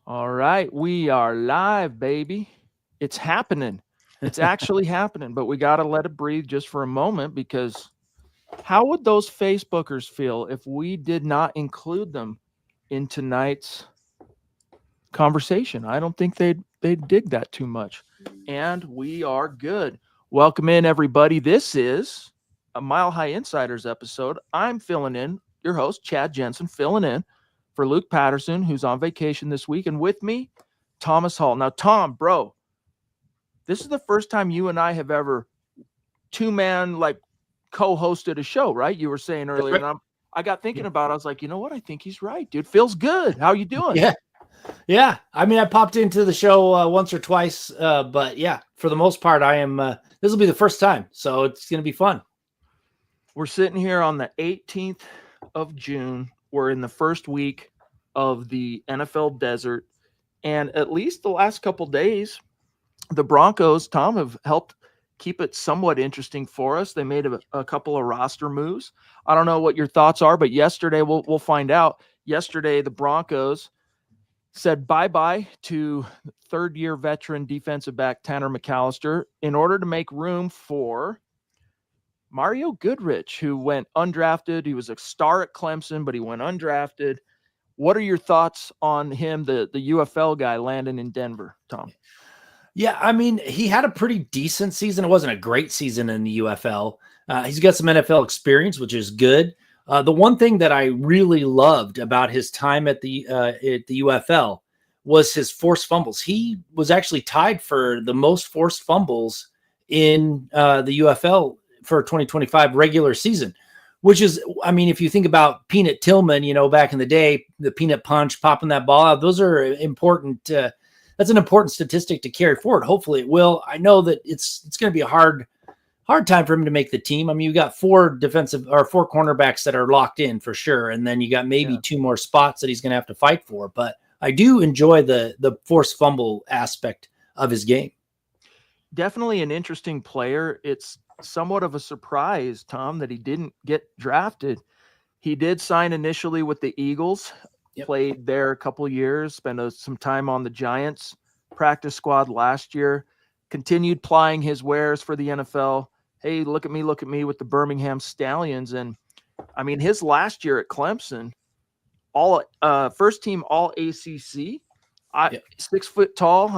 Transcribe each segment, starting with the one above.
All right, we are live, baby. It's happening. It's actually happening, but we got to let it breathe just for a moment because how would those Facebookers feel if we did not include them in tonight's conversation? I don't think they'd dig that too much. And we are good. Welcome in, everybody. This is a Mile High Insiders episode. I'm filling in, your host, Chad Jensen, filling in for Luke Patterson, who's on vacation this week, and with me, Thomas Hall. Now, Tom, bro, this is the first time you and I have ever two-man co-hosted a show, right? You were saying earlier, and I got thinking about it. I was like, you know what? I think he's right, dude. Feels good. How you doing? Yeah. I mean, I popped into the show once or twice, but yeah, for the most part, I am. This will be the first time, so it's going to be fun. We're sitting here on the 18th of June. We're in the first week of the NFL desert, and at least the last couple days, the Broncos, Tom, have helped keep it somewhat interesting for us. They made a couple of roster moves. I don't know what your thoughts are, but yesterday we'll find out. Yesterday, the Broncos said bye-bye to third-year veteran defensive back Tanner McAllister in order to make room for Mario Goodrich, who went undrafted. He was a star at Clemson, but he went undrafted. What are your thoughts on him, the UFL guy landing in Denver, Tom? Yeah, I mean, he had a pretty decent season. It wasn't a great season in the UFL. He's got some NFL experience, which is good. The one thing that I really loved about his time at the UFL was his forced fumbles. He was actually tied for the most forced fumbles in the UFL for 2025 regular season, which is, I mean, if you think about Peanut Tillman, back in the day, the peanut punch, popping that ball out, those are important. That's an important statistic to carry forward. Hopefully it will. I know that it's going to be a hard time for him to make the team. I mean, you got four cornerbacks that are locked in for sure. And then you got maybe two more spots that he's going to have to fight for. But I do enjoy the forced fumble aspect of his game. Definitely an interesting player. It's somewhat of a surprise, Tom, that he didn't get drafted. He did sign initially with the Eagles, played there a couple years, spent some time on the Giants practice squad last year, continued plying his wares for the NFL. Hey, look at me with the Birmingham Stallions. And I mean, his last year at Clemson, first team all ACC, 6 foot tall,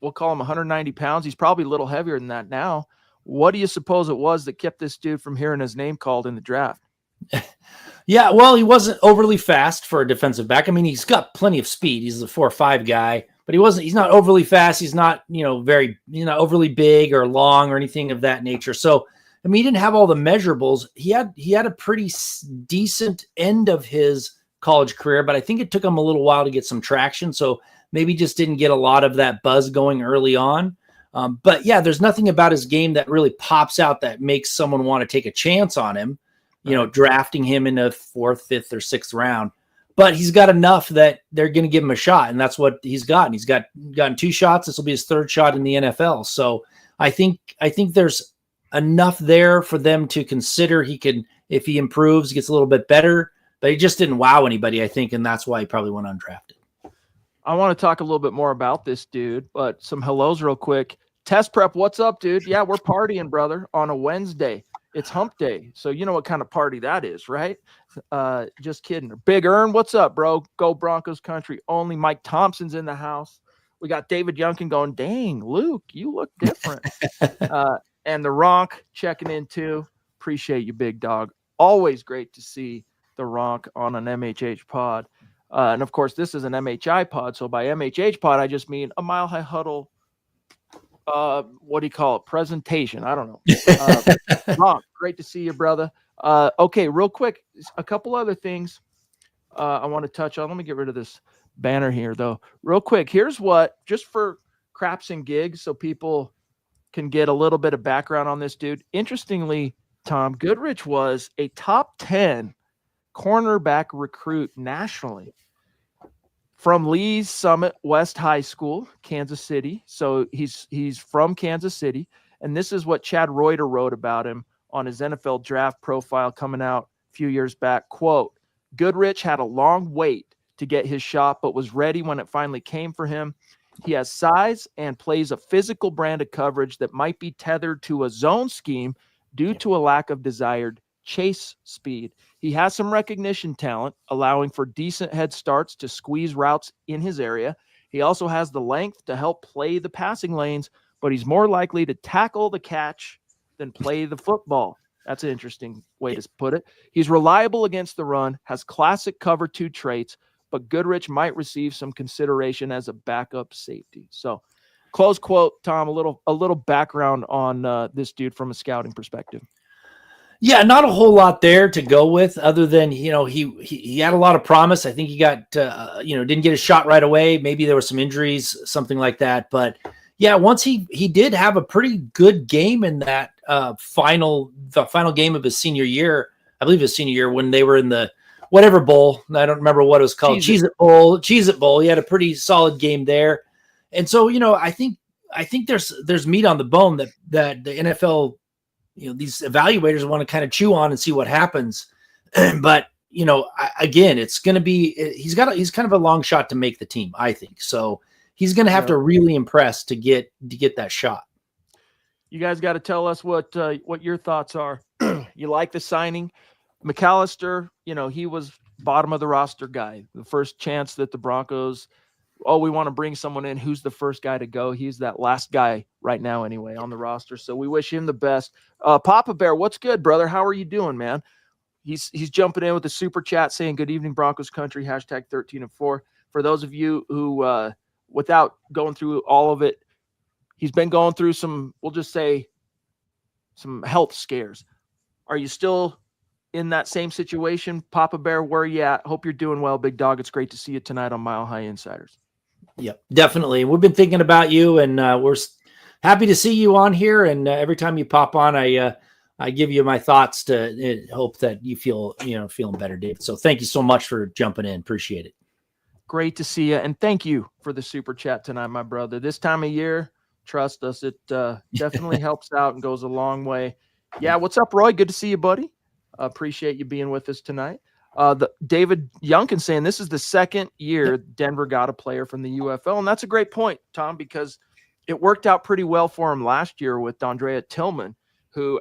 we'll call him 190 pounds. He's probably a little heavier than that now. What do you suppose it was that kept this dude from hearing his name called in the draft? Yeah, well, he wasn't overly fast for a defensive back. I mean, he's got plenty of speed. He's a 4.5 guy, but he's not overly fast. He's not, not overly big or long or anything of that nature. So, I mean, he didn't have all the measurables. He had a pretty decent end of his college career, but I think it took him a little while to get some traction. So maybe just didn't get a lot of that buzz going early on. But yeah, there's nothing about his game that really pops out that makes someone want to take a chance on him. Drafting him in the 4th, 5th, or 6th round. But he's got enough that they're going to give him a shot, and that's what he's gotten. He's gotten 2 shots. This will be his 3rd shot in the NFL. So I think there's enough there for them to consider he can, if he improves, gets a little bit better. But he just didn't wow anybody, I think, and that's why he probably went undrafted. I want to talk a little bit more about this dude, but some hellos real quick. Test Prep, what's up, dude? Yeah, we're partying, brother, on a Wednesday. It's hump day, so you know what kind of party that is, right? Just kidding. Big Earn, what's up, bro? Go Broncos country only. Mike Thompson's in the house. We got David Youngkin going, dang, Luke, you look different. And the Ronk checking in too. Appreciate you, big dog. Always great to see the Ronk on an MHH pod. And of course, this is an MHI pod. So by MHH pod, I just mean a Mile High Huddle. What do you call it? Presentation. I don't know. Ron, great to see you, brother. Okay, real quick, a couple other things I want to touch on. Let me get rid of this banner here, though. Real quick, here's what, just for craps and gigs, so people can get a little bit of background on this dude. Interestingly, Tom, Goodrich was a top 10 cornerback recruit nationally. From Lee's Summit West High School, Kansas City. So he's from Kansas City. And this is what Chad Reuter wrote about him on his NFL draft profile coming out a few years back. Quote, Goodrich had a long wait to get his shot, but was ready when it finally came for him. He has size and plays a physical brand of coverage that might be tethered to a zone scheme due to a lack of desired chase speed. He has some recognition talent, allowing for decent head starts to squeeze routes in his area. He also has the length to help play the passing lanes, but he's more likely to tackle the catch than play the football. That's an interesting way to put it. He's reliable against the run, has classic cover 2 traits, but Goodrich might receive some consideration as a backup safety. So, close quote, Tom, a little background on this dude from a scouting perspective. Yeah, not a whole lot there to go with other than, he had a lot of promise. I think he got, didn't get a shot right away. Maybe there were some injuries, something like that. But yeah, once he did have a pretty good game in that final game of his senior year, I believe his senior year, when they were in the whatever bowl. I don't remember what it was called. Cheez-It Bowl. He had a pretty solid game there. And so, I think there's meat on the bone that the NFL, these evaluators want to kind of chew on and see what happens. But, again, it's going to be, he's kind of a long shot to make the team, I think. So he's going to have to really impress to get that shot. You guys got to tell us what your thoughts are. You like the signing? McAllister, he was bottom of the roster guy. The first chance that the Broncos, we want to bring someone in, who's the first guy to go? He's that last guy right now anyway on the roster. So we wish him the best. Papa Bear, what's good, brother? How are you doing, man? He's jumping in with the super chat saying, good evening, Broncos country, hashtag 13 and 4. For those of you who, without going through all of it, he's been going through some, we'll just say, some health scares. Are you still in that same situation? Papa Bear, where are you at? Hope you're doing well, big dog. It's great to see you tonight on Mile High Insiders. Yep, definitely. We've been thinking about you, and we're happy to see you on here. And every time you pop on, I give you my thoughts to hope that you feel, feeling better, David. So thank you so much for jumping in. Appreciate it. Great to see you. And thank you for the super chat tonight, my brother. This time of year, trust us, it definitely helps out and goes a long way. Yeah. What's up, Roy? Good to see you, buddy. Appreciate you being with us tonight. David Youngkin saying this is the second year Denver got a player from the UFL. And that's a great point, Tom, because it worked out pretty well for him last year with Dondrea Tillman, who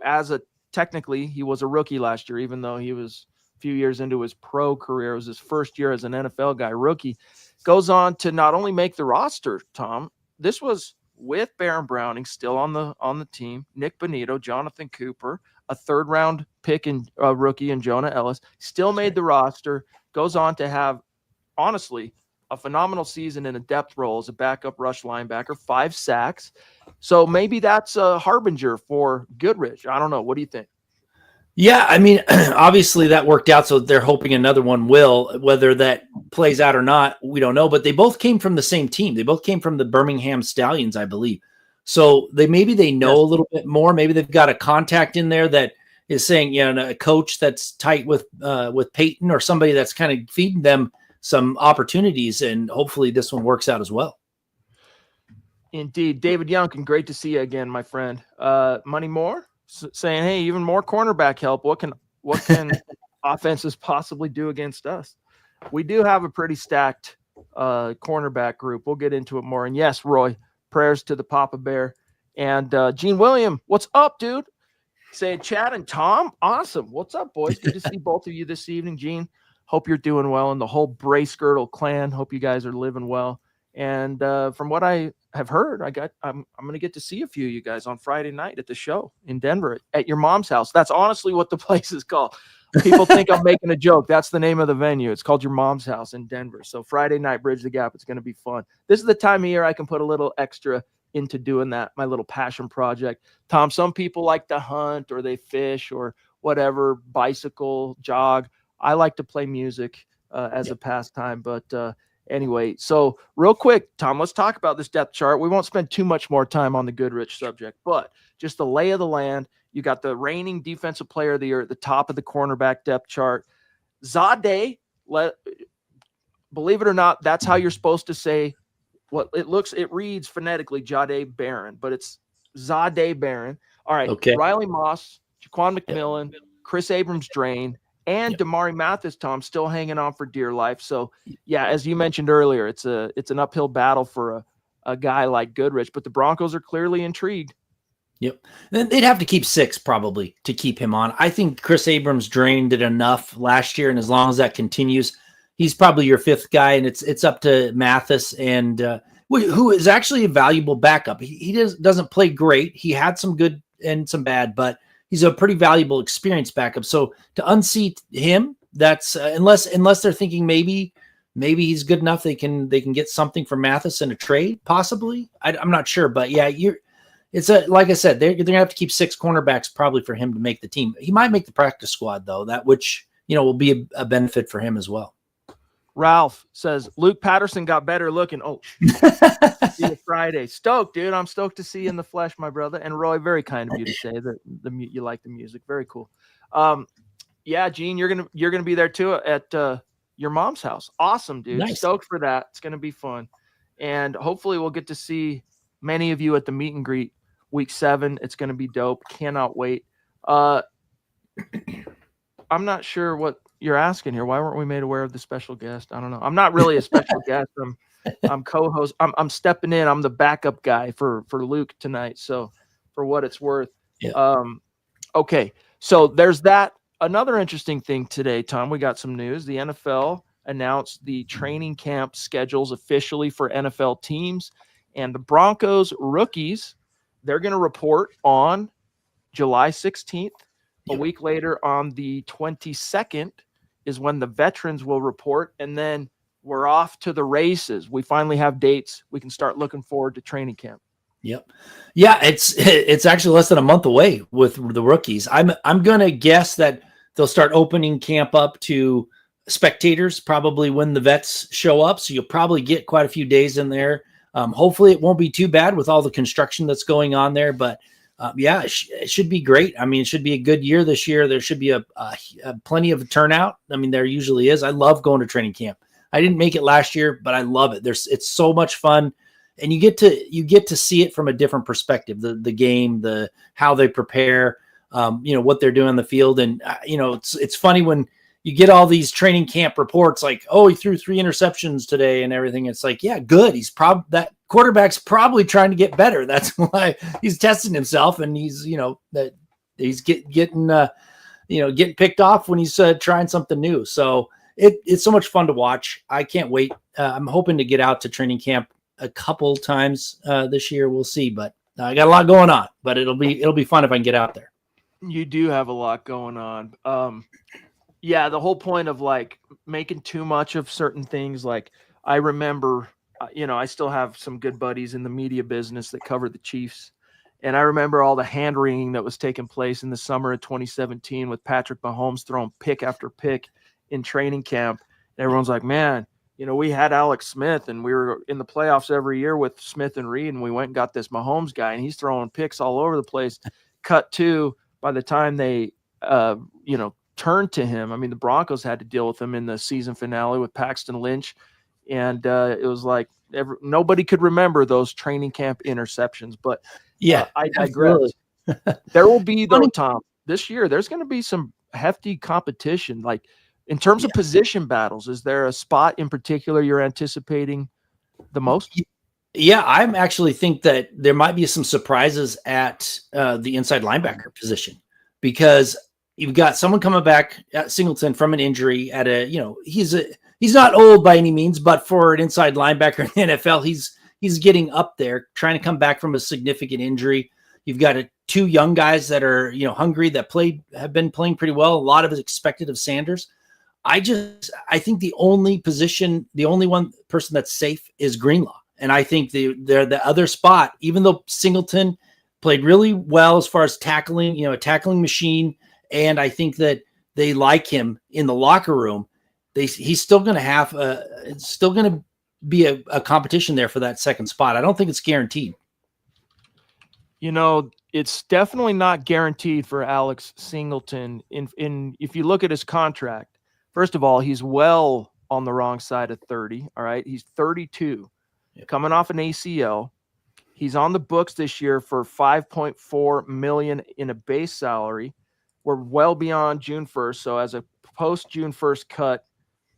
technically he was a rookie last year, even though he was a few years into his pro career. It was his first year as an NFL guy, rookie. Goes on to not only make the roster, Tom, this was with Baron Browning still on the team, Nick Bonito, Jonathan Cooper, a third-round pick and rookie in Jonah Ellis, still made the roster, goes on to have, honestly, a phenomenal season in a depth role as a backup rush linebacker, 5 sacks. So maybe that's a harbinger for Goodrich. I don't know. What do you think? Yeah, I mean, obviously that worked out, so they're hoping another one will. Whether that plays out or not, we don't know. But they both came from the same team. They both came from the Birmingham Stallions, I believe. So they know a little bit more. Maybe they've got a contact in there that is saying, a coach that's tight with Peyton or somebody that's kind of feeding them some opportunities, and hopefully this one works out as well. Indeed. David Youngkin, great to see you again, my friend. Money Moore saying, hey, even more cornerback help. What can offenses possibly do against us? We do have a pretty stacked cornerback group. We'll get into it more. And yes, Roy, prayers to the Papa Bear. And Gene William, what's up, dude? Saying Chad and Tom, awesome. What's up, boys? Good to see both of you this evening, Gene. Hope you're doing well, and the whole Brace Girdle clan. Hope you guys are living well. And from what I have heard, I'm going to get to see a few of you guys on Friday night at the show in Denver at your mom's house. That's honestly what the place is called. People think I'm making a joke. That's the name of the venue. It's called your mom's house in Denver. So Friday night, Bridge the Gap. It's going to be fun. This is the time of year I can put a little extra into doing that, my little passion project. Tom, some people like to hunt or they fish or whatever, bicycle, jog. I like to play music as a pastime, but anyway, so real quick, Tom, let's talk about this depth chart. We won't spend too much more time on the Goodrich subject, but just the lay of the land. You got the reigning defensive player of the year at the top of the cornerback depth chart. Zadeh, believe it or not, that's how you're supposed to say what it reads phonetically, Zadeh Barron, but it's Zadeh Barron. All right, okay. Riley Moss, Jaquan McMillan, Chris Abrams-Drain, and Damari Mathis, Tom, still hanging on for dear life. So, yeah, as you mentioned earlier, it's an uphill battle for a guy like Goodrich, but the Broncos are clearly intrigued. Yep. Then they'd have to keep 6 probably to keep him on. I think Chris Abrams drained it enough last year, and as long as that continues, he's probably your 5th guy, and it's up to Mathis, and who is actually a valuable backup. He doesn't play great. He had some good and some bad, but he's a pretty valuable experienced backup. So to unseat him, that's unless they're thinking maybe he's good enough they can get something from Mathis in a trade, possibly. I'm not sure, but yeah, like I said, they're gonna have to keep 6 cornerbacks probably for him to make the team. He might make the practice squad though, which will be a benefit for him as well. Ralph says Luke Patterson got better looking. Oh, see you Friday. Stoked, dude. I'm stoked to see you in the flesh, my brother. And Roy, very kind of you to say that you like the music. Very cool. Yeah, Gene, you're gonna be there too at your mom's house. Awesome, dude. Nice. Stoked for that. It's gonna be fun, and hopefully we'll get to see many of you at the meet and greet week 7. It's gonna be dope. Cannot wait. I'm not sure what you're asking here. Why weren't we made aware of the special guest? I don't know. I'm not really a special guest. I'm co-host. I'm stepping in. I'm the backup guy for Luke tonight. So for what it's worth. Yeah. Okay. So there's that. Another interesting thing today, Tom, we got some news. The NFL announced the training camp schedules officially for NFL teams, and the Broncos rookies, they're going to report on July 16th. A week later, on the 22nd, is when the veterans will report, and then we're off to the races. We finally have dates. We can start looking forward to training camp. Yep. Yeah, it's actually less than a month away with the rookies. I'm going to guess that they'll start opening camp up to spectators probably when the vets show up. So you'll probably get quite a few days in there. Hopefully it won't be too bad with all the construction that's going on there, but yeah, it should be great. I mean, it should be a good year this year. There should be a plenty of turnout. I mean, there usually is. I love going to training camp. I didn't make it last year, but I love it. It's so much fun, and you get to see it from a different perspective. The game, how they prepare, what they're doing on the field, and it's funny when you get all these training camp reports like, oh, he threw 3 interceptions today and everything. It's like, yeah, good. That quarterback's probably trying to get better. That's why he's testing himself, and he's getting picked off when he's trying something new. So it's so much fun to watch. I can't wait. I'm hoping to get out to training camp a couple times this year. We'll see, but I got a lot going on. But it'll be fun if I can get out there. You do have a lot going on. Yeah, the whole point of like making too much of certain things. Like I remember, I still have some good buddies in the media business that cover the Chiefs. And I remember all the hand wringing that was taking place in the summer of 2017 with Patrick Mahomes throwing pick after pick in training camp. And everyone's like, man, we had Alex Smith and we were in the playoffs every year with Smith and Reed, and we went and got this Mahomes guy and he's throwing picks all over the place. Cut to, by the time they, turned to him, I mean, the Broncos had to deal with him in the season finale with Paxton Lynch. And it was like nobody could remember those training camp interceptions. But yeah, I digress. There will be, though, Tom, this year, there's going to be some hefty competition. Like in terms of position battles, is there a spot in particular you're anticipating the most? Yeah, I actually think that there might be some surprises at the inside linebacker position, because you've got someone coming back at Singleton from an injury at he's not old by any means, but for an inside linebacker in the NFL, he's getting up there, trying to come back from a significant injury. You've got 2 young guys that are, hungry, that have been playing pretty well. A lot of it expected of Sanders. I think the only one person that's safe is Greenlaw. And I think they're the other spot, even though Singleton played really well as far as tackling, a tackling machine. And I think that they like him in the locker room. He's still going to have it's still going to be a competition there for that second spot. I don't think it's guaranteed. It's definitely not guaranteed for Alex Singleton. If you look at his contract, first of all, he's well on the wrong side of 30. All right. He's 32, coming off an ACL. He's on the books this year for $5.4 million in a base salary. We're well beyond June 1st. So as a post June 1st cut,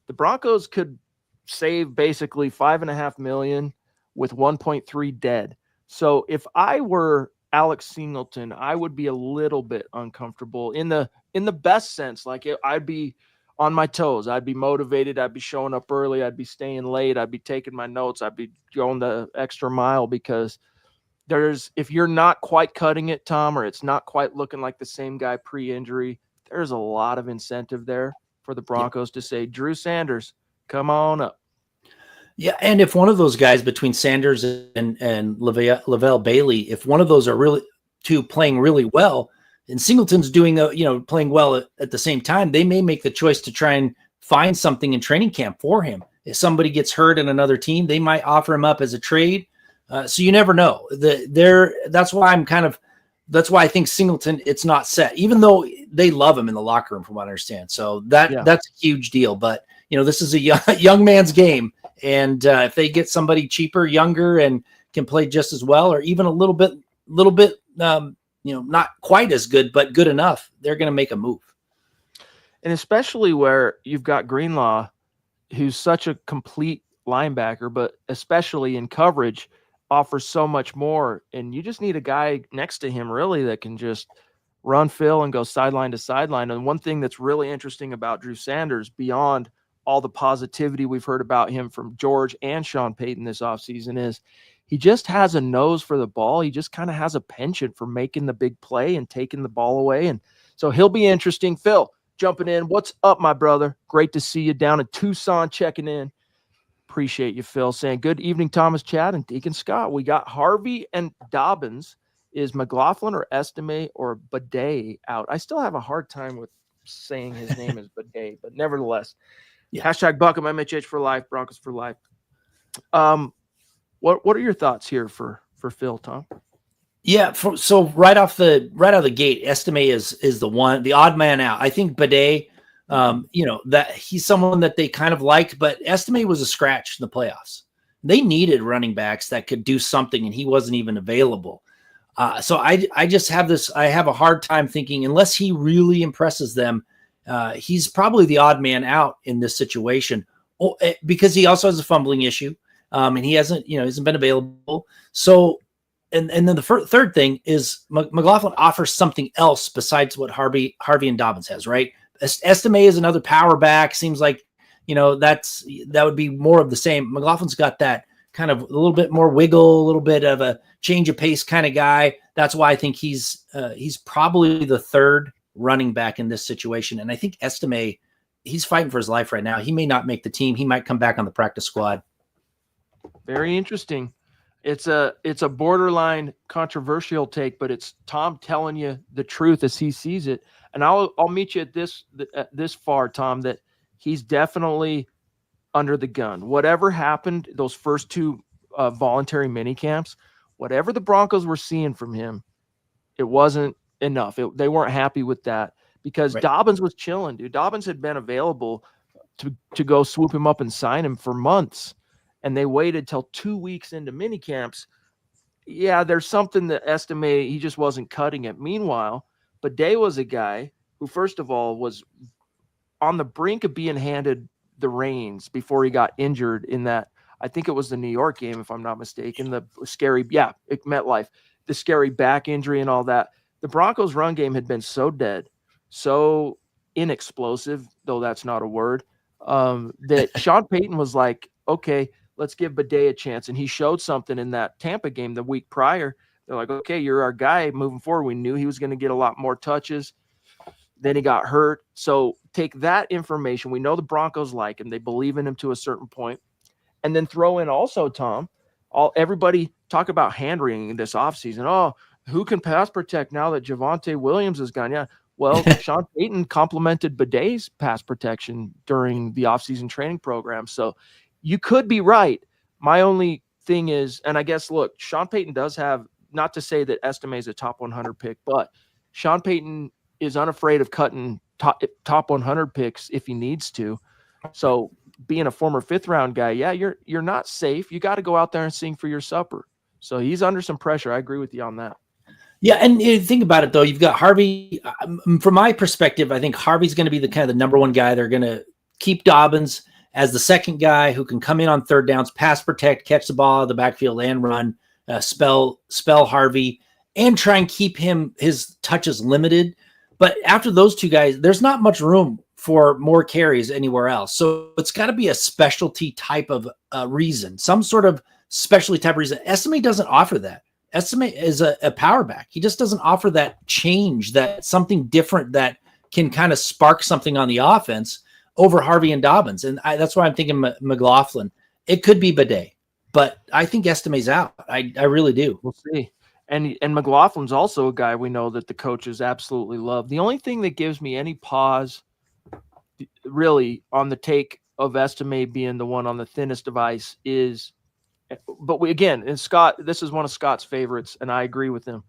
the Broncos could save basically $5.5 million with 1.3 dead. So if I were Alex Singleton, I would be a little bit uncomfortable in the best sense. Like I'd be on my toes. I'd be motivated. I'd be showing up early. I'd be staying late. I'd be taking my notes. I'd be going the extra mile because if you're not quite cutting it, Tom, or it's not quite looking like the same guy pre-injury, there's a lot of incentive there for the Broncos to say, Drew Sanders, come on up. Yeah, and if one of those guys between Sanders and Lavelle Bailey, if one of those are really playing really well, and Singleton's doing playing well at the same time, they may make the choice to try and find something in training camp for him. If somebody gets hurt in another team, they might offer him up as a trade. So you never know. That's why I think Singleton, it's not set, even though they love him in the locker room, from what I understand. So that's a huge deal. But this is a young man's game, and if they get somebody cheaper, younger, and can play just as well, or even a little bit, not quite as good, but good enough, they're going to make a move. And especially where you've got Greenlaw, who's such a complete linebacker, but especially in coverage, offers so much more. And you just need a guy next to him really that can just run, fill, and go sideline to sideline. And one thing that's really interesting about Drew Sanders, beyond all the positivity we've heard about him from George and Sean Payton this offseason, is he just has a nose for the ball. He just kind of has a penchant for making the big play and taking the ball away. And so he'll be interesting. Phil, jumping in. What's up, my brother? Great to see you down in Tucson checking in. Appreciate you, Phil, saying good evening, Thomas, Chad, and Deacon Scott. We got Harvey and Dobbins. Is McLaughlin or Estime or Bidet out? I still have a hard time with saying his name is Bidet, but nevertheless. Yeah. Hashtag Buckham, MHH for life, Broncos for life. What are your thoughts here for Phil, Tom? Yeah, so right out of the gate, Estime is the odd man out. I think Bidet, that he's someone that they kind of liked, but Estime was a scratch in the playoffs. They needed running backs that could do something, and he wasn't even available. So I just have I have a hard time thinking, unless he really impresses them, he's probably the odd man out in this situation, because he also has a fumbling issue, and he hasn't been available. So, and then the third thing is McLaughlin offers something else besides what Harvey and Dobbins has, right? Estime is another power back. Seems like, that would be more of the same. McLaughlin's got that kind of a little bit more wiggle, a little bit of a change of pace kind of guy. That's why I think he's probably the third running back in this situation. And I think Estime, he's fighting for his life right now. He may not make the team. He might come back on the practice squad. Very interesting. It's a borderline controversial take, but it's Tom telling you the truth as he sees it. And I'll meet you at this far, Tom, that he's definitely under the gun. Whatever happened, those first two voluntary mini camps, whatever the Broncos were seeing from him, it wasn't enough. They weren't happy with that because right. Dobbins was chilling, dude. Dobbins had been available to go swoop him up and sign him for months, and they waited till 2 weeks into mini camps. Yeah, there's something that Estime, he just wasn't cutting it. Meanwhile, Bidet was a guy who, first of all, was on the brink of being handed the reins before he got injured in that, I think it was the New York game, if I'm not mistaken, the scary, MetLife, the scary back injury and all that. The Broncos' run game had been so dead, so inexplosive, though that's not a word, that Sean Payton was like, okay, let's give Bidet a chance. And he showed something in that Tampa game the week prior. They're like, okay, you're our guy moving forward. We knew he was going to get a lot more touches. Then he got hurt. So take that information. We know the Broncos like him. They believe in him to a certain point. And then throw in also, Tom, everybody talk about hand-wringing this offseason. Oh, who can pass protect now that Javonte Williams is gone? Yeah. Well, Sean Payton complimented Bidet's pass protection during the offseason training program. So you could be right. My only thing is, and I guess, look, Sean Payton does have, not to say that Estime is a top 100 pick, but Sean Payton is unafraid of cutting top 100 picks if he needs to. So being a former fifth-round guy, yeah, you're not safe. You got to go out there and sing for your supper. So he's under some pressure. I agree with you on that. Yeah, and think about it though. You've got Harvey. From my perspective, I think Harvey's going to be the kind of the number one guy. They're going to keep Dobbins as the second guy who can come in on third downs, pass protect, catch the ball out of the backfield, and run. Spell Harvey, and try and keep his touches limited. But after those two guys, there's not much room for more carries anywhere else. So it's got to be a specialty type of reason, some sort of specialty type of reason. Estime doesn't offer that. Estime is a power back. He just doesn't offer that change, that something different that can kind of spark something on the offense over Harvey and Dobbins. And that's why I'm thinking McLaughlin. It could be Bidet, but I think Estime's out. I really do. We'll see. And McLaughlin's also a guy we know that the coaches absolutely love. The only thing that gives me any pause really on the take of Estime being the one on the thinnest of ice is, but and Scott, this is one of Scott's favorites, and I agree with him.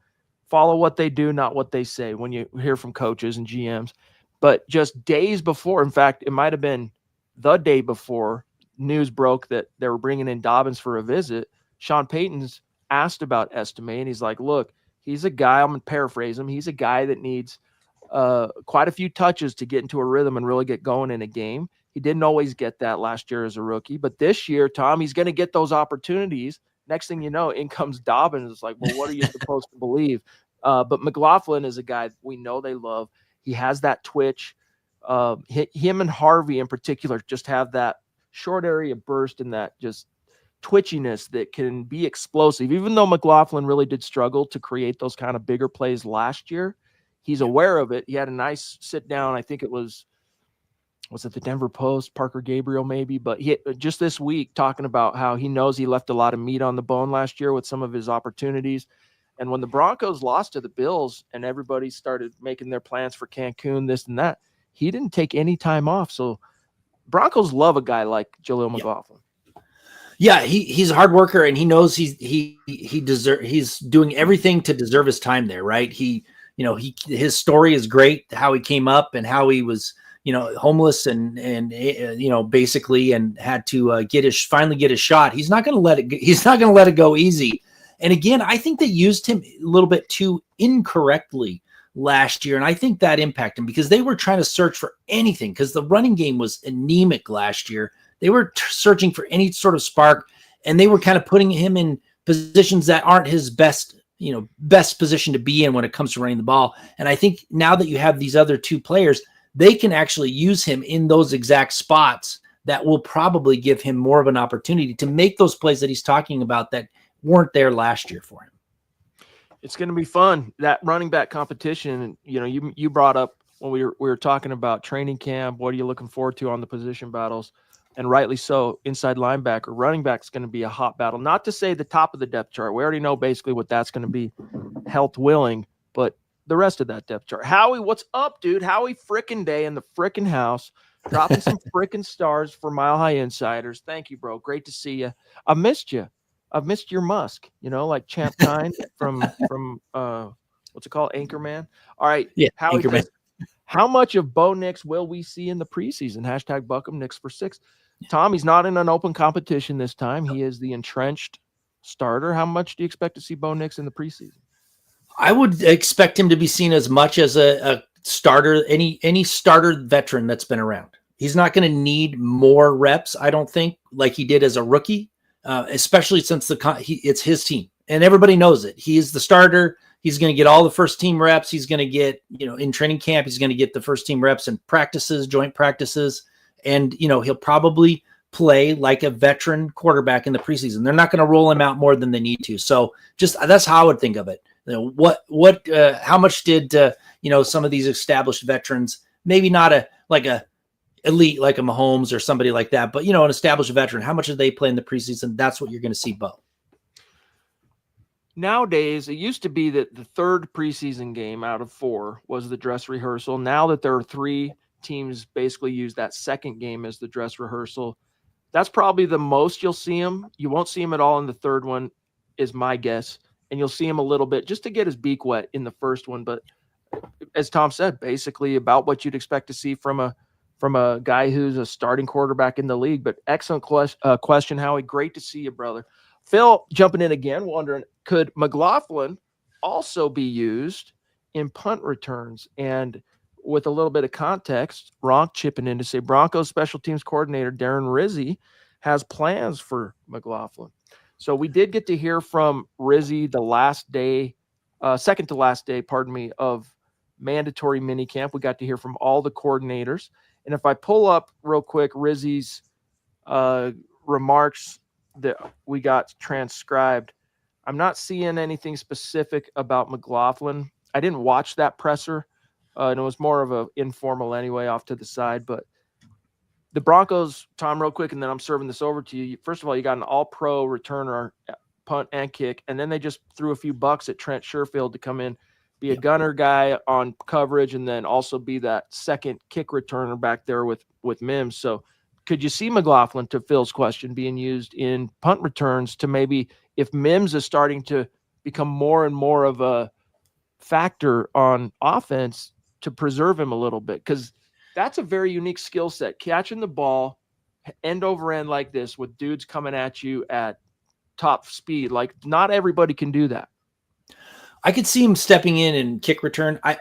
Follow what they do, not what they say, when you hear from coaches and GMs. But just days before, in fact, it might have been the day before news broke that they were bringing in Dobbins for a visit, Sean Payton's asked about Estime, and he's like, look, he's a guy, I'm going to paraphrase him, he's a guy that needs quite a few touches to get into a rhythm and really get going in a game. He didn't always get that last year as a rookie, but this year, Tom, he's going to get those opportunities. Next thing you know, in comes Dobbins. It's like, well, what are you supposed to believe? But McLaughlin is a guy we know they love. He has that twitch. Him and Harvey in particular just have that short area burst and that just twitchiness that can be explosive. Even though McLaughlin really did struggle to create those kind of bigger plays last year, he's aware of it. He had a nice sit down. I think it was it the Denver Post, Parker Gabriel maybe, but he just this week talking about how he knows he left a lot of meat on the bone last year with some of his opportunities. And when the Broncos lost to the Bills and everybody started making their plans for Cancun, this and that, he didn't take any time off. So Broncos love a guy like Jaleel McLaughlin. Yeah, he's a hard worker, and he knows he's doing everything to deserve his time there, right? His story is great, how he came up and how he was, homeless and basically, and had to finally get his shot. He's not going to let it go easy. And again, I think they used him a little bit too incorrectly last year, and I think that impacted him because they were trying to search for anything because the running game was anemic last year. They were searching for any sort of spark, and they were kind of putting him in positions that aren't his best position to be in when it comes to running the ball. And I think now that you have these other two players, they can actually use him in those exact spots that will probably give him more of an opportunity to make those plays that he's talking about that weren't there last year for him. It's going to be fun. That running back competition, you brought up when we were talking about training camp, what are you looking forward to on the position battles? And rightly so, inside linebacker, running back is going to be a hot battle. Not to say the top of the depth chart. We already know basically what that's going to be, health willing, but the rest of that depth chart. Howie, what's up, dude? Howie frickin' Day in the frickin' house, dropping some frickin' stars for Mile High Insiders. Thank you, bro. Great to see you. I missed you. I've missed your musk, like Champ Kind from what's it called? Anchorman. All right. Yeah, Howie, Anchorman. how much of Bo Nix will we see in the preseason? # Buckham Nix for 6. Tom, he's not in an open competition this time. He is the entrenched starter. How much do you expect to see Bo Nix in the preseason? I would expect him to be seen as much as a starter, any starter veteran that's been around. He's not going to need more reps, I don't think, like he did as a rookie, especially since it's his team. And everybody knows it. He is the starter. He's going to get all the first team reps. He's going to get, in training camp, he's going to get the first team reps in practices, joint practices. And, he'll probably play like a veteran quarterback in the preseason. They're not going to roll him out more than they need to. So that's how I would think of it. How much did, some of these established veterans, maybe not a elite, like a Mahomes or somebody like that, but, an established veteran, how much did they play in the preseason? That's what you're going to see, Bo. Nowadays, it used to be that the third preseason game out of 4 was the dress rehearsal. Now that there are 3 teams basically use that second game as the dress rehearsal, that's probably the most you'll see him. You won't see him at all in the third one, is my guess. And you'll see him a little bit just to get his beak wet in the first one. But as Tom said, basically about what you'd expect to see from a guy who's a starting quarterback in the league. But excellent question, Howie. Great to see you, brother. Phil jumping in again, wondering, could McLaughlin also be used in punt returns. And with a little bit of context, Ronk chipping in to say Broncos special teams coordinator Darren Rizzi has plans for McLaughlin. So we did get to hear from Rizzi the last day, second to last day, of mandatory minicamp. We got to hear from all the coordinators. And if I pull up real quick Rizzi's remarks that we got transcribed, I'm not seeing anything specific about McLaughlin. I didn't watch that presser, and it was more of an informal anyway off to the side. But the Broncos, Tom, real quick, and then I'm serving this over to you. First of all, you got an all-pro returner, punt and kick, and then they just threw a few bucks at Trent Sherfield to come in, be a gunner guy on coverage, and then also be that second kick returner back there with Mims. So could you see McLaughlin, to Phil's question, being used in punt returns to maybe, if Mims is starting to become more and more of a factor on offense, to preserve him a little bit? Because that's a very unique skill set, catching the ball end over end like this with dudes coming at you at top speed. Like, not everybody can do that. I could see him stepping in and kick return. I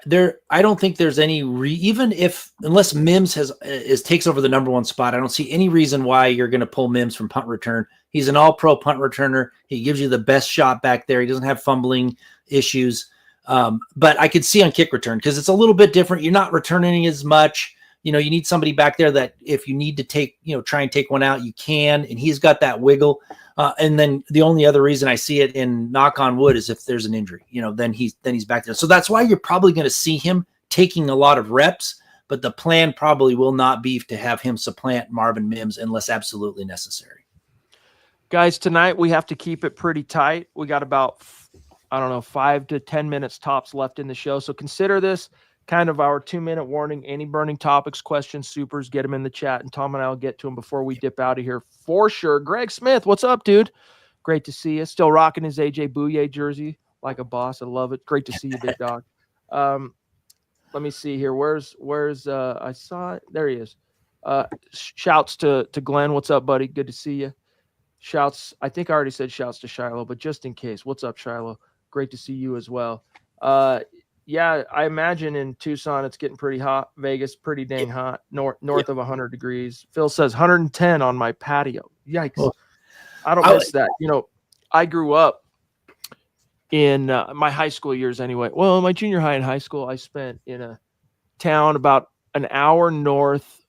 don't think there's any unless Mims takes over the number one spot. I don't see any reason why you're going to pull Mims from punt return. He's an all-pro punt returner. He gives you the best shot back there. He doesn't have fumbling issues. But I could see on kick return, because it's a little bit different. You're not returning as much. You need somebody back there that if you need to try and take one out, you can, and he's got that wiggle. And then the only other reason I see it, in knock on wood, is if there's an injury, then he's back there. So that's why you're probably going to see him taking a lot of reps, but the plan probably will not be to have him supplant Marvin Mims unless absolutely necessary. Guys, tonight we have to keep it pretty tight. We got about, 5 to 10 minutes tops left in the show. So consider this kind of our 2-minute warning. Any burning topics, questions, supers, get them in the chat, and Tom and I will get to them before we dip out of here for sure. Greg Smith, what's up, dude? Great to see you. Still rocking his AJ Bouye jersey like a boss. I love it. Great to see you, big dog. Let me see here. Where's I saw it. There he is. Shouts to Glenn. What's up, buddy? Good to see you. Shouts. I think I already said shouts to Shiloh, but just in case, what's up, Shiloh? Great to see you as well. Yeah, I imagine in Tucson it's getting pretty hot. Vegas, pretty dang hot. North of 100 degrees. Phil says 110 on my patio. Yikes. Well, I don't miss that. I grew up in my high school years anyway. Well, my junior high and high school, I spent in a town about an hour north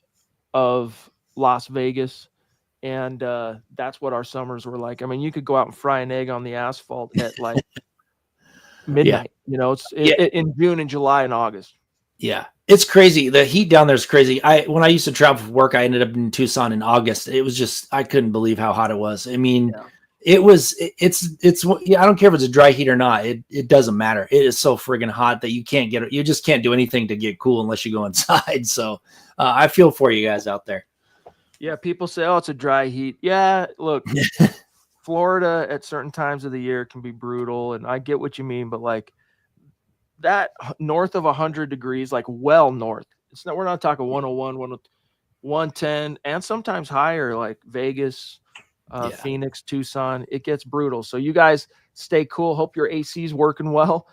of Las Vegas. And that's what our summers were like. I mean, you could go out and fry an egg on the asphalt at like midnight. It's in June and July and August. Yeah, it's crazy. The heat down there is crazy. When I used to travel for work, I ended up in Tucson in August. It was just, I couldn't believe how hot it was. I mean, I don't care if it's a dry heat or not. It doesn't matter. It is so friggin' hot that you just can't do anything to get cool unless you go inside. So I feel for you guys out there. Yeah, people say, oh, it's a dry heat. Yeah, look, Florida at certain times of the year can be brutal, and I get what you mean, but like that north of 100 degrees, like well north. We're not talking 101, 110, and sometimes higher, like Vegas, Phoenix, Tucson. It gets brutal. So you guys stay cool. Hope your AC's working well,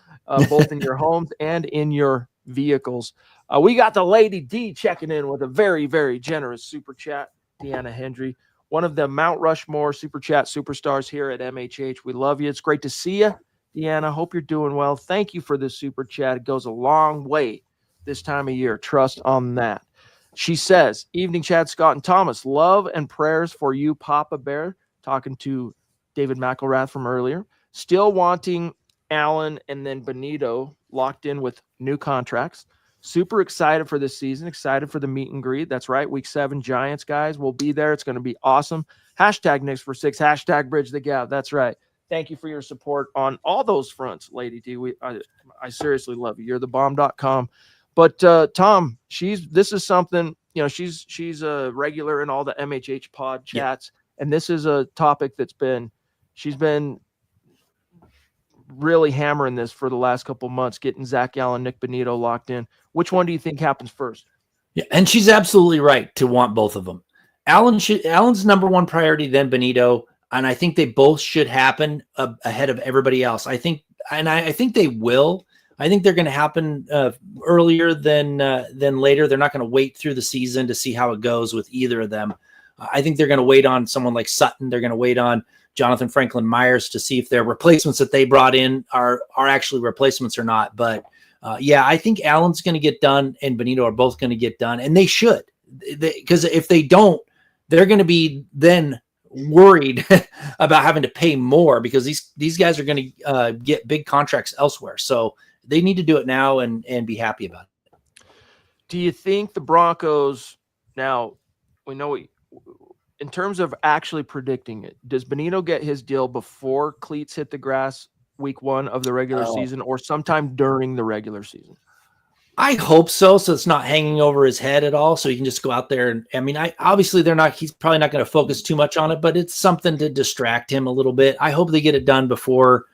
both in your homes and in your vehicles. We got the Lady D checking in with a very, very generous super chat. Deanna Hendry, one of the Mount Rushmore super chat superstars here at MHH. We love you. It's great to see you, Deanna. Hope you're doing well. Thank you for this super chat. It goes a long way this time of year. Trust on that. She says, evening, Chad, Scott, and Thomas. Love and prayers for you, Papa Bear. Talking to David McElrath from earlier. Still wanting Allen and then Benito locked in with new contracts. Super excited for this season. Excited for the meet and greet. That's right. Week 7 Giants, guys. We'll be there. It's going to be awesome. Hashtag Knicks for 6. Hashtag Bridge the Gap. That's right. Thank you for your support on all those fronts, Lady D. I seriously love you. You're the bomb.com. But Tom, this is something, she's a regular in all the MHH pod chats. Yeah. And this is a topic she's been really hammering this for the last couple of months, getting Zach Allen, Nick Benito locked in. Which one do you think happens first? Yeah, and she's absolutely right to want both of them. Allen's number one priority, then Benito, and I think they both should happen ahead of everybody else. I think and I think they will. I think they're going to happen earlier than later. They're not going to wait through the season to see how it goes with either of them. I think they're going to wait on someone like Sutton. They're going to wait on Jonathan Franklin Myers to see if their replacements that they brought in are actually replacements or not. But I think Allen's going to get done and Benito are both going to get done, and they should, because if they don't, they're going to be then worried about having to pay more because these guys are going to get big contracts elsewhere. So they need to do it now and be happy about it. Do you think the Broncos, now we know in terms of actually predicting it, does Benito get his deal before cleats hit the grass week 1 of the regular season or sometime during the regular season? I hope so. So it's not hanging over his head at all. So he can just go out there. And I mean, obviously he's probably not going to focus too much on it, but it's something to distract him a little bit. I hope they get it done before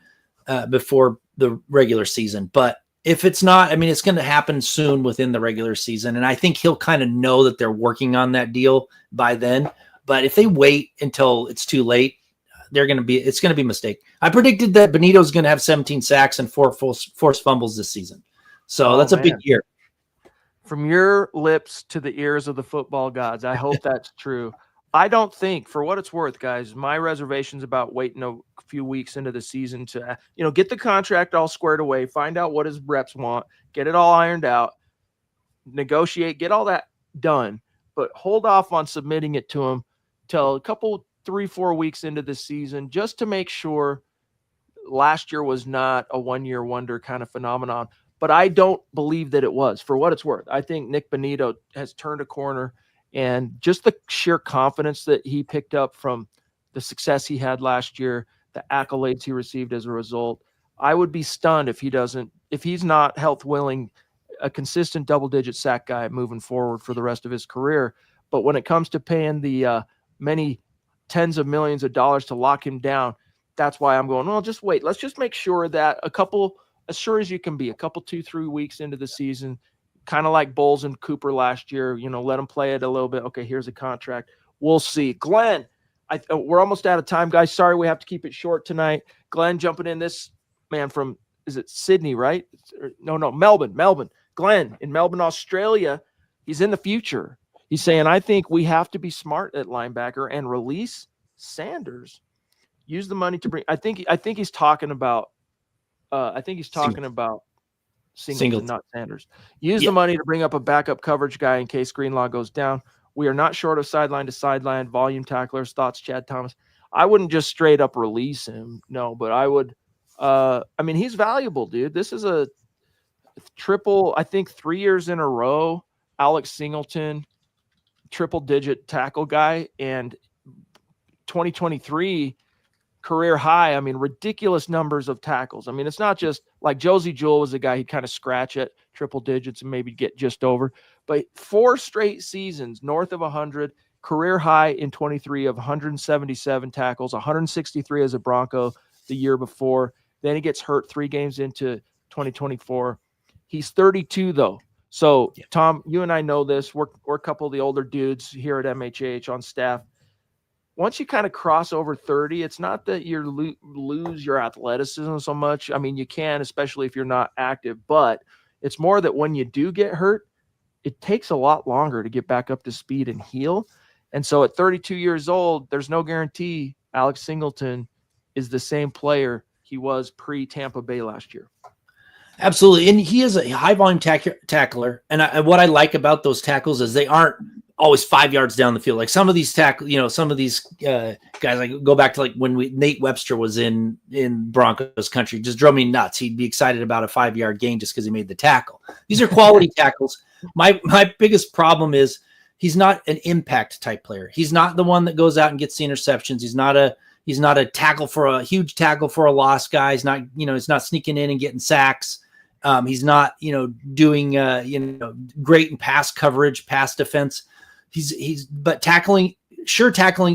the regular season. But if it's not, I mean, it's going to happen soon within the regular season. And I think he'll kind of know that they're working on that deal by then. But if they wait until it's too late, it's going to be a mistake. I predicted that Benito's going to have 17 sacks and 4 forced fumbles this season. So that's a big year. From your lips to the ears of the football gods, I hope that's true. I don't think, for what it's worth, guys, my reservations about waiting a few weeks into the season to, get the contract all squared away, find out what his reps want, get it all ironed out, negotiate, get all that done, but hold off on submitting it to him till a couple, 3-4 weeks into the season, just to make sure last year was not a one-year wonder kind of phenomenon. But I don't believe that it was, for what it's worth. I think Nick Benito has turned a corner, and just the sheer confidence that he picked up from the success he had last year, the accolades he received as a result. I would be stunned if he's not health willing, a consistent double-digit sack guy moving forward for the rest of his career. But when it comes to paying the many tens of millions of dollars to lock him down, that's why I'm going, well, just wait. Let's just make sure that as sure as you can be, a couple 2-3 weeks into the season, kind of like Bowles and Cooper last year, let them play it a little bit. Okay, here's a contract. We'll see. Glenn, we're almost out of time, guys. Sorry, we have to keep it short tonight. Glenn jumping in, this man from, is it Sydney, right? No, Melbourne. Glenn in Melbourne, Australia. He's in the future. He's saying, I think we have to be smart at linebacker and release Sanders. Use the money to bring. I think he's talking about. Singleton, not Sanders. Use the money to bring up a backup coverage guy in case Greenlaw goes down. We are not short of sideline to sideline volume tacklers. Thoughts, Chad Thomas? I wouldn't just straight up release him. No, but I would. He's valuable, dude. This is a triple, I think 3 years in a row, Alex Singleton, triple digit tackle guy, and 2023 career high. Ridiculous numbers of tackles. It's not just like Josie Jewell was a guy he'd kind of scratch at triple digits and maybe get just over, but 4 straight seasons north of 100, career high in 23 of 177 tackles, 163 as a Bronco the year before. Then he gets hurt 3 games into 2024. He's 32 though. So Tom, you and I know this. We're a couple of the older dudes here at MHH on staff. Once you kind of cross over 30, it's not that you lose your athleticism so much. You can, especially if you're not active, but it's more that when you do get hurt, it takes a lot longer to get back up to speed and heal. And so at 32 years old, there's no guarantee Alex Singleton is the same player he was pre-Tampa Bay last year. Absolutely. And he is a high volume tackler. And what I like about those tackles is they aren't always 5 yards down the field. Like some of these some of these guys, like go back to like when Nate Webster was in Broncos country, just drove me nuts. He'd be excited about a 5-yard gain just because he made the tackle. These are quality tackles. My biggest problem is he's not an impact type player. He's not the one that goes out and gets the interceptions. He's not a huge tackle for a loss guy. He's not, he's not sneaking in and getting sacks. He's not, doing, great in pass coverage, pass defense. But tackling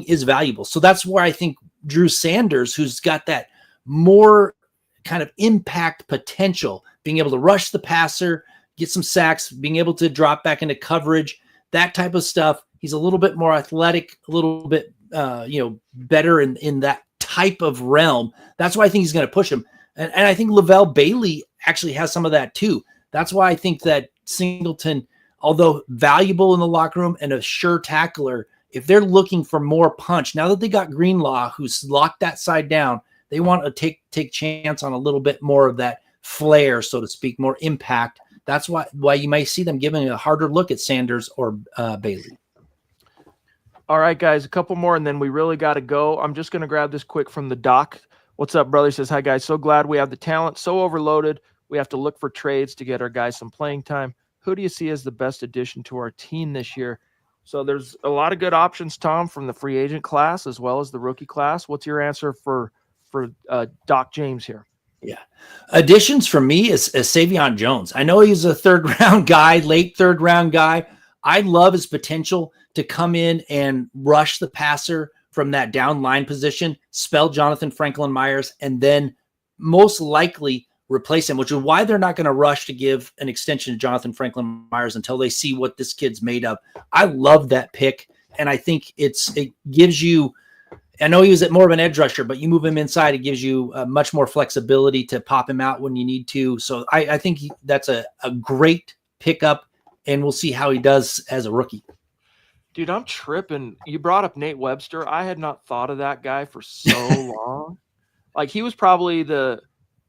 is valuable. So that's where I think Drew Sanders, who's got that more kind of impact potential, being able to rush the passer, get some sacks, being able to drop back into coverage, that type of stuff. He's a little bit more athletic, a little bit, better in that type of realm. That's why I think he's going to push him. And I think Lavelle Bailey actually has some of that too. That's why I think that Singleton, although valuable in the locker room and a sure tackler, if they're looking for more punch, now that they got Greenlaw, who's locked that side down, they want to take chance on a little bit more of that flair, so to speak, more impact. That's why you might see them giving a harder look at Sanders or Bailey. All right, guys, a couple more, and then we really got to go. I'm just going to grab this quick from the doc. What's up, brother? He says, hi, guys. So glad we have the talent. So overloaded. We have to look for trades to get our guys some playing time. Who do you see as the best addition to our team this year? So there's a lot of good options, Tom, from the free agent class as well as the rookie class. What's your answer for Doc James here? Yeah. Additions for me is Savion Jones. I know he's a third-round guy, late third-round guy. I love his potential to come in and rush the passer from that down line position, spell Jonathan Franklin Myers, and then most likely replace him, which is why they're not going to rush to give an extension to Jonathan Franklin Myers until they see what this kid's made of. I love that pick, and I think it gives you – I know he was at more of an edge rusher, but you move him inside, it gives you much more flexibility to pop him out when you need to. So I think that's a great pickup, and we'll see how he does as a rookie. Dude, I'm tripping. You brought up Nate Webster. I had not thought of that guy for so long. Like, he was probably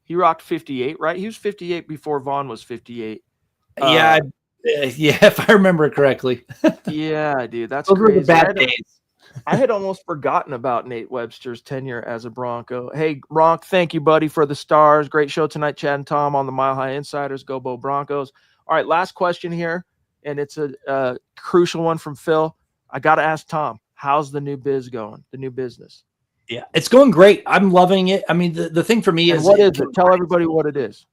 he rocked 58, right? He was 58 before Vaughn was 58. Yeah, if I remember correctly. Yeah, dude, that's those crazy. were the bad days. I had almost forgotten about Nate Webster's tenure as a Bronco. Hey, Ronk, thank you, buddy, for the stars. Great show tonight, Chad and Tom on the Mile High Insiders. Go Bo Broncos. All right, last question here, and it's a crucial one from Phil. I got to ask Tom, how's the new biz going, the new business? Yeah, it's going great. I'm loving it. I mean, the thing for me is – what is it? Tell everybody what it is.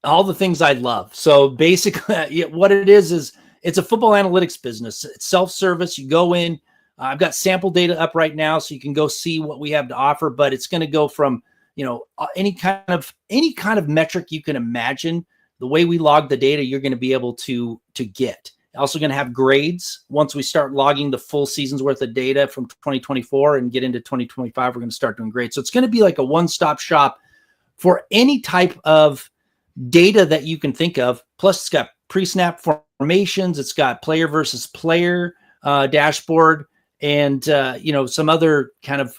All the things I love. So basically, what it is it's a football analytics business. It's self-service. You go in. I've got sample data up right now, so you can go see what we have to offer. But it's going to go from any kind of metric you can imagine. The way we log the data, you're going to be able to get. Also going to have grades. Once we start logging the full season's worth of data from 2024 and get into 2025, we're going to start doing grades. So it's going to be like a one-stop shop for any type of data that you can think of. Plus, it's got pre-snap formations. It's got player versus player dashboard, and some other kind of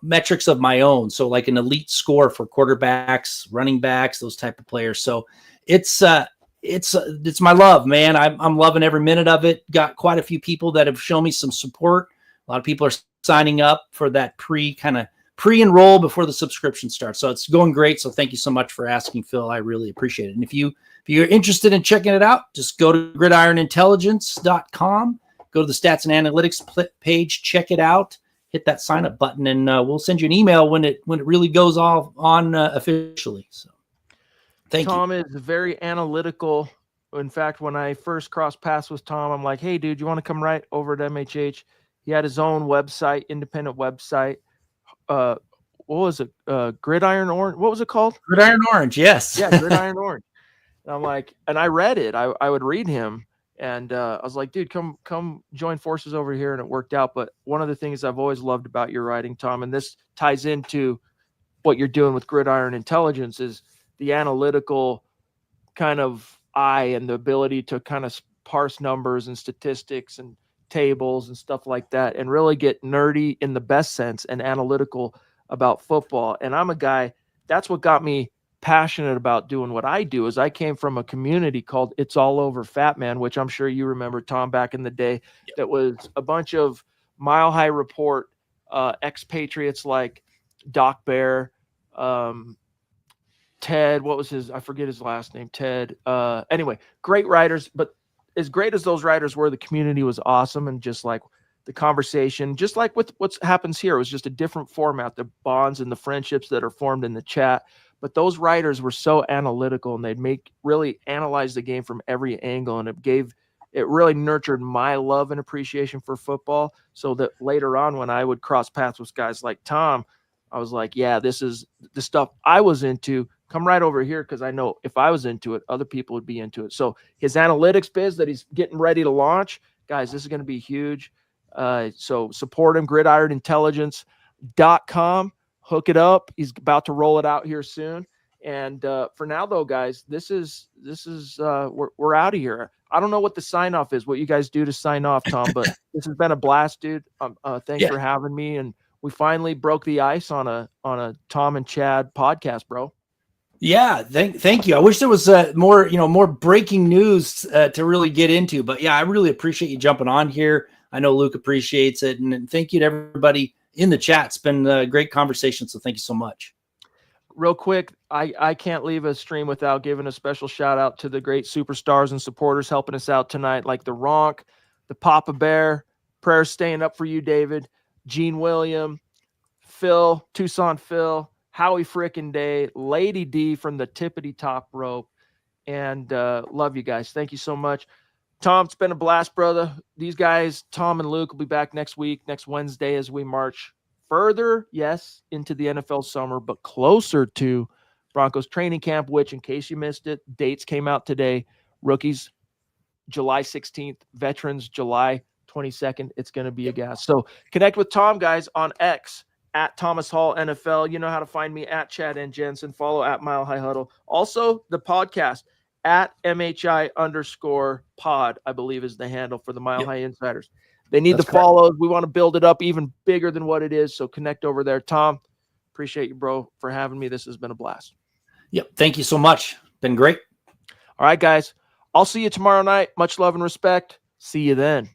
metrics of my own. So like an elite score for quarterbacks, running backs, those type of players. So it's my love, man. I'm loving every minute of it. Got quite a few people that have shown me some support. A lot of people are signing up for that pre-enroll before the subscription starts. So it's going great. So thank you so much for asking, Phil. I really appreciate it. And if you're interested in checking it out, just go to gridironintelligence.com, go to the stats and analytics page, check it out, hit that sign up button, and we'll send you an email when it really goes all on officially. So thank you. Tom is very analytical. In fact, when I first crossed paths with Tom, I'm like, hey, dude, you want to come right over at MHH? He had his own website, independent website. What was it? Gridiron Orange. What was it called? Gridiron Orange. Yes. Yeah. Gridiron Orange. And I'm like, and I read it. I would read him, and I was like, dude, come join forces over here. And it worked out. But one of the things I've always loved about your writing, Tom, and this ties into what you're doing with Gridiron Intelligence, is the analytical kind of eye and the ability to kind of parse numbers and statistics and tables and stuff like that, and really get nerdy in the best sense and analytical about football. And I'm a guy, that's what got me passionate about doing what I do. Is I came from a community called It's All Over Fat Man, which I'm sure you remember, Tom, back in the day. Yep. That was a bunch of Mile High Report expatriates like Doc Bear, Ted, what was his, I forget his last name, Ted. Anyway, great writers, but as great as those writers were, the community was awesome. And just like the conversation, just like with what happens here, it was just a different format, the bonds and the friendships that are formed in the chat. But those writers were so analytical, and they'd really analyze the game from every angle. And it really nurtured my love and appreciation for football. So that later on, when I would cross paths with guys like Tom, I was like, yeah, this is the stuff I was into. Come right over here, because I know if I was into it, other people would be into it. So his analytics biz that he's getting ready to launch, guys, this is going to be huge. So support him, gridironintelligence.com. Hook it up. He's about to roll it out here soon. And for now, though, guys, this is we're out of here. I don't know what the sign off is, what you guys do to sign off, Tom, but this has been a blast, dude. Thanks for having me, and we finally broke the ice on a Tom and Chad podcast, bro. Yeah, thank you. I wish there was more breaking news to really get into, but yeah, I really appreciate you jumping on here. I know Luke appreciates it, and thank you to everybody in the chat. It's been a great conversation, so thank you so much. Real quick, I can't leave a stream without giving a special shout out to the great superstars and supporters helping us out tonight, like the Ronk, the Papa Bear, prayers staying up for you, David, Gene William, Phil, Tucson Phil, Howie Frickin' Day, Lady D from the Tippity Top Rope, and love you guys. Thank you so much. Tom, it's been a blast, brother. These guys, Tom and Luke, will be back next week, next Wednesday, as we march further, yes, into the NFL summer, but closer to Broncos training camp, which, in case you missed it, dates came out today. Rookies, July 16th. Veterans, July 22nd. It's going to be a gas. So connect with Tom, guys, on X, at Thomas Hall NFL. You know how to find me, at Chad and Jensen. Follow at Mile High Huddle. Also, the podcast, at MHI_pod, I believe is the handle for the Mile High Insiders. They need the follows. We want to build it up even bigger than what it is. So connect over there. Tom, appreciate you, bro, for having me. This has been a blast. Yep. Thank you so much. Been great. All right, guys. I'll see you tomorrow night. Much love and respect. See you then.